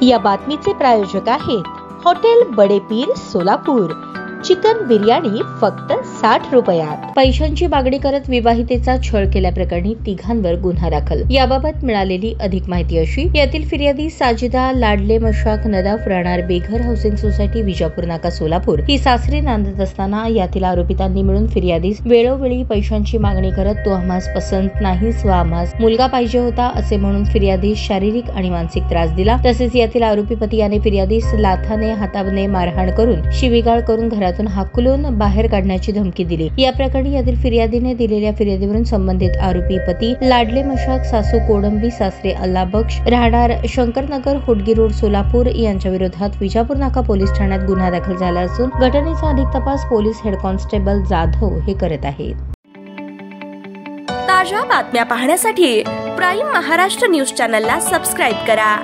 या बातमीचे प्रायोजक आहेत हॉटेल बडे पीर सोलापूर। चिकन बिर्याणी फक्त 60 रुपयात। पैशांची मागणी करत विवाहितेचा छळ केल्याप्रकरणी तिघांवर गुन्हा दाखल। याबाबत मिळालेली अधिक माहिती अशी, यातील फिर्यादी साजिदा लाडले मशाक नदाफ राहणार बेघर हाऊसिंग सोसायटी विजापूर नाका सोलापूर ही सासरी नांदत असताना यातील आरोपितांनी मिळून फिर्यादीस वेळोवेळी पैशांची मागणी करत तो आम्हास पसंत नाहीस व आम्हास मुलगा पाहिजे होता असे म्हणून फिर्यादीस शारीरिक आणि मानसिक त्रास दिला। तसेच यातील आरोपी पती याने फिर्यादीस लाथाने हाताने मारहाण करून शिवीगाळ करून घरातून हाकलून बाहेर काढण्याची धमकी दिली। या प्रकरणी यातील फिर्यादीने दिलेल्या फिर्यादीवरून संबंधित आरोपी पती लाडले मशाक सासू कोडंबी सासरे अल्ला बख्श राहणार शंकरनगर होडगी रोड सोलापूर यांच्या विरोधात विजापूर नाका पोलीस ठाण्यात गुन्हा दाखल झाला असून घटनेचा अधिक तपास पोलीस हेड कॉन्स्टेबल जाधव हे करत आहेत। ताज्या बातम्या पाहण्यासाठी प्राईम महाराष्ट्र न्यूज चॅनलला सबस्क्राईब करा।